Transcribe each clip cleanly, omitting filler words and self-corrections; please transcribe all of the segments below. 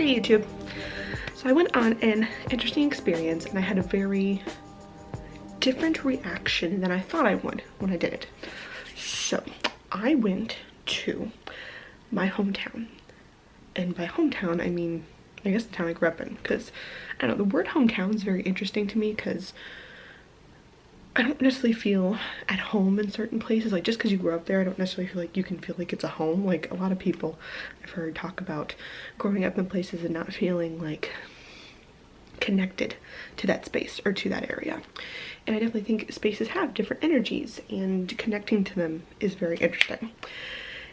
Hey YouTube. So I went on an interesting experience and I had a very different reaction than I thought I would when I did it. So I went to my hometown, and by hometown I mean I guess the town I grew up in, because I don't know, the word hometown is very interesting to me because I don't necessarily feel at home in certain places. Like, just because you grew up there, I don't necessarily feel like you can feel like it's a home. Like, a lot of people I've heard talk about growing up in places and not feeling like connected to that space or to that area. And I definitely think spaces have different energies, and connecting to them is very interesting.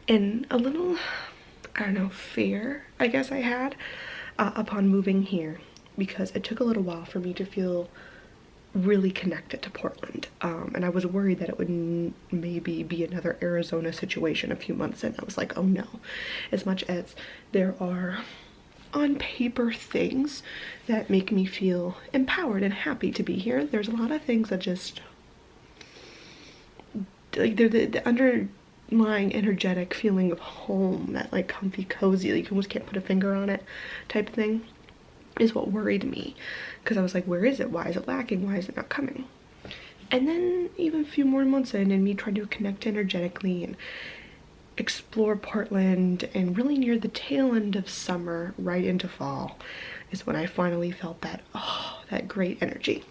And a little, I don't know, fear I guess I had upon moving here, because it took a little while for me to feel really connected to Portland, and I was worried that it would maybe be another Arizona situation a few months in. I was like, oh no. As much as there are on paper things that make me feel empowered and happy to be here, there's a lot of things that just, like, they're the underlying energetic feeling of home, that like comfy, cozy, like you almost can't put a finger on it type thing, is what worried me, because I was like, where is it? Why is it lacking? Why is it not coming? And then even a few more months in, and me trying to connect energetically and explore Portland, and really near the tail end of summer right into fall is when I finally felt that, oh, that great energy.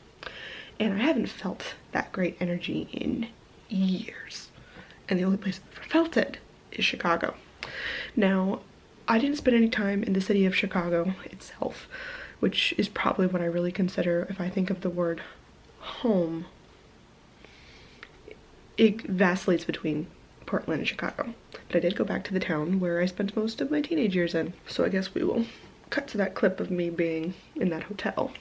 And I haven't felt that great energy in years, and the only place I've ever felt it is Chicago. Now, I didn't spend any time in the city of Chicago itself, which is probably what I really consider, if I think of the word home, it vacillates between Portland and Chicago. But I did go back to the town where I spent most of my teenage years in, so I guess we will cut to that clip of me being in that hotel.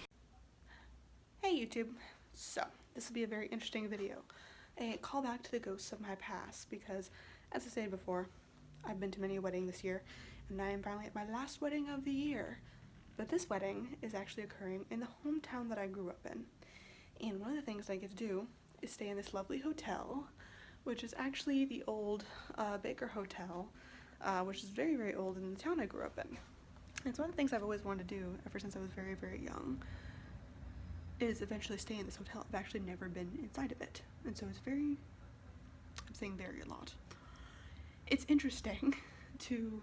Hey YouTube, so this will be a very interesting video, a callback to the ghosts of my past, because as I said before, I've been to many weddings this year, and I am finally at my last wedding of the year. But this wedding is actually occurring in the hometown that I grew up in. And one of the things I get to do is stay in this lovely hotel, which is actually the old Baker Hotel, which is very, very old in the town I grew up in. And it's one of the things I've always wanted to do ever since I was very, very young, is eventually stay in this hotel. I've actually never been inside of it. And so it's very, I'm saying very a lot. It's interesting to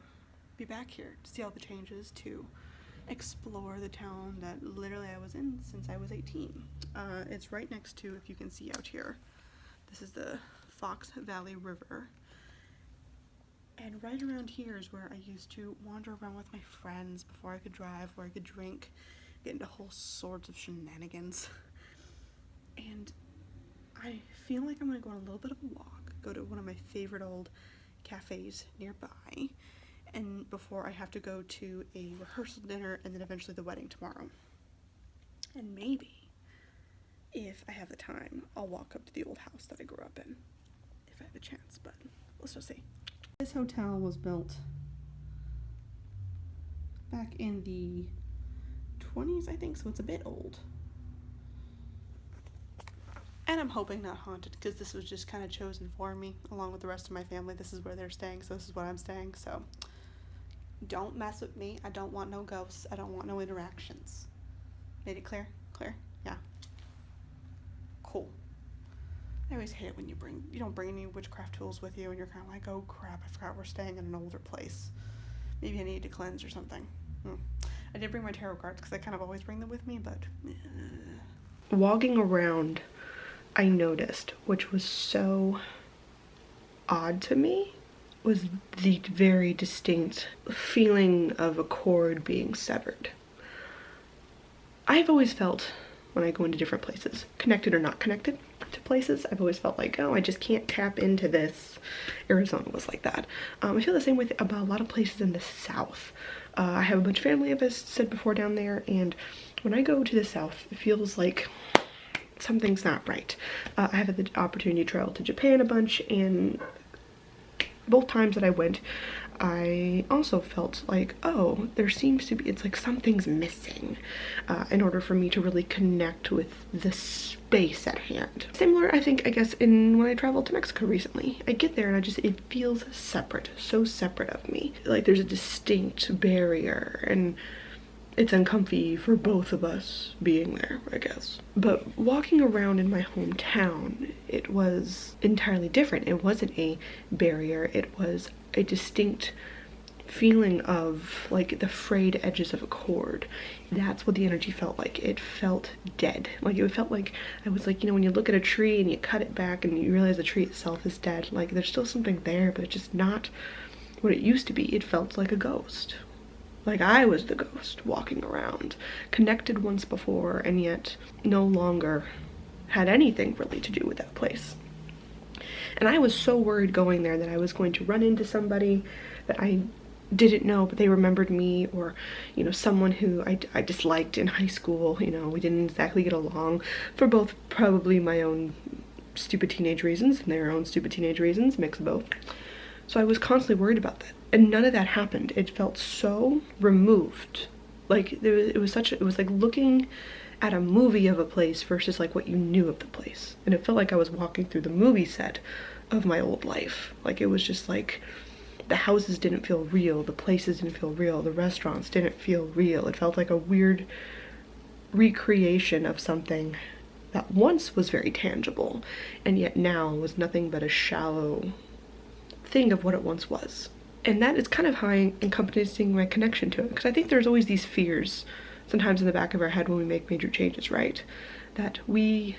be back here, to see all the changes, to explore the town that literally I was in since I was 18. It's right next to, if you can see out here, this is the Fox Valley River. And right around here is where I used to wander around with my friends before I could drive, where I could drink, get into whole sorts of shenanigans. And I feel like I'm gonna go on a little bit of a walk, go to one of my favorite old cafes nearby, and before I have to go to a rehearsal dinner and then eventually the wedding tomorrow. And maybe, if I have the time, I'll walk up to the old house that I grew up in, if I have a chance, but let's just see. This hotel was built back in the 20s, I think, so it's a bit old. And I'm hoping not haunted, because this was just kind of chosen for me, along with the rest of my family. This is where they're staying, so this is where I'm staying, so don't mess with me. I don't want no ghosts. I don't want no interactions. Made it clear? Clear? Yeah. Cool. I always hate it when you don't bring any witchcraft tools with you, and you're kind of like, oh crap, I forgot we're staying in an older place. Maybe I need to cleanse or something. I did bring my tarot cards, because I kind of always bring them with me, but walking around, I noticed, which was so odd to me, was the very distinct feeling of a cord being severed. I've always felt, when I go into different places, connected or not connected to places, I've always felt like, oh, I just can't tap into this. Arizona was like that. I feel the same way about a lot of places in the South. I have a bunch of family, as I said before, down there, and when I go to the South, it feels like something's not right. I have had the opportunity to travel to Japan a bunch, and both times that I went, I also felt like, oh, there seems to be, it's like something's missing in order for me to really connect with the space at hand. Similar, I think, I guess, in when I traveled to Mexico recently. I get there and it feels separate, so separate of me. Like there's a distinct barrier, and it's uncomfy for both of us being there, I guess. But walking around in my hometown, it was entirely different. It wasn't a barrier, it was a distinct feeling of like the frayed edges of a cord. That's what the energy felt like. It felt dead. Like it felt like I was like, you know, when you look at a tree and you cut it back and you realize the tree itself is dead, like there's still something there, but it's just not what it used to be. It felt like a ghost. Like I was the ghost walking around, connected once before and yet no longer had anything really to do with that place. And I was so worried going there that I was going to run into somebody that I didn't know but they remembered me, or you know, someone who I disliked in high school. You know, we didn't exactly get along for both probably my own stupid teenage reasons and their own stupid teenage reasons, mix of both. So I was constantly worried about that, and none of that happened. It felt so removed. Like it was like looking at a movie of a place versus like what you knew of the place, and it felt like I was walking through the movie set of my old life. Like it was just like the houses didn't feel real, the places didn't feel real, the restaurants didn't feel real. It felt like a weird recreation of something that once was very tangible and yet now was nothing but a shallow thing of what it once was. And that is kind of how I'm encompassing my connection to it, because I think there's always these fears sometimes in the back of our head when we make major changes, right? That we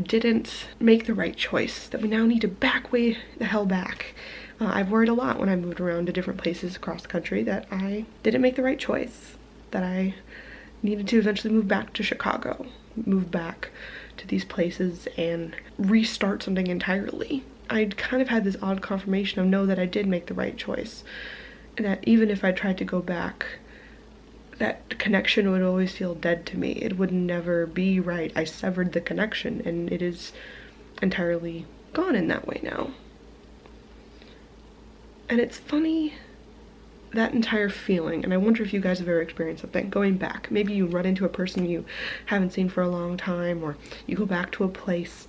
didn't make the right choice, that we now need to back way the hell back. I've worried a lot when I moved around to different places across the country that I didn't make the right choice, that I needed to eventually move back to Chicago, move back to these places and restart something entirely. I'd kind of had this odd confirmation of no, that I did make the right choice, and that even if I tried to go back, that connection would always feel dead to me. It would never be right. I severed the connection and it is entirely gone in that way now. And it's funny, that entire feeling, and I wonder if you guys have ever experienced something going back. Maybe you run into a person you haven't seen for a long time, or you go back to a place,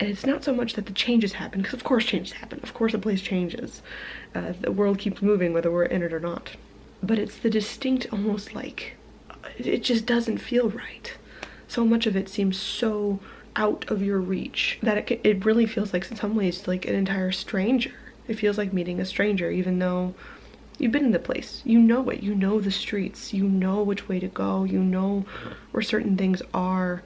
and it's not so much that the changes happen, because of course changes happen, of course a place changes. The world keeps moving whether we're in it or not. But it's the distinct, almost like, it just doesn't feel right. So much of it seems so out of your reach that it really feels like, in some ways, like an entire stranger. It feels like meeting a stranger, even though you've been in the place. You know it. You know the streets. You know which way to go. You know where certain things are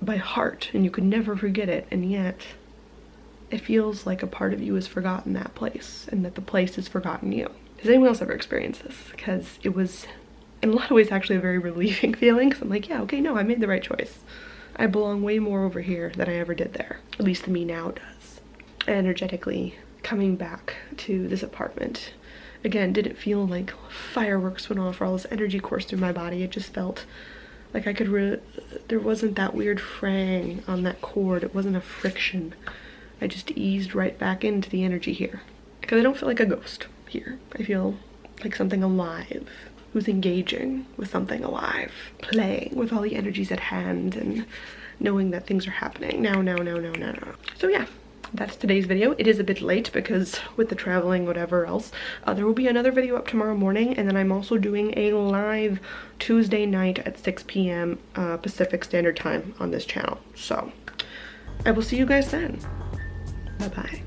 by heart, and you could never forget it. And yet, it feels like a part of you has forgotten that place, and that the place has forgotten you. Has anyone else ever experienced this? Because it was, in a lot of ways, actually a very relieving feeling, because I'm like, yeah, okay, no, I made the right choice. I belong way more over here than I ever did there. At least the me now does. Energetically coming back to this apartment, again, didn't feel like fireworks went off or all this energy coursed through my body. It just felt like I could there wasn't that weird fraying on that cord. It wasn't a friction. I just eased right back into the energy here. Because I don't feel like a ghost here. I feel like something alive, who's engaging with something alive, playing with all the energies at hand and knowing that things are happening now. So yeah, that's today's video. It is a bit late because with the traveling, whatever else, there will be another video up tomorrow morning, and then I'm also doing a live Tuesday night at 6 p.m. Pacific Standard Time on this channel. So I will see you guys then. Bye-bye.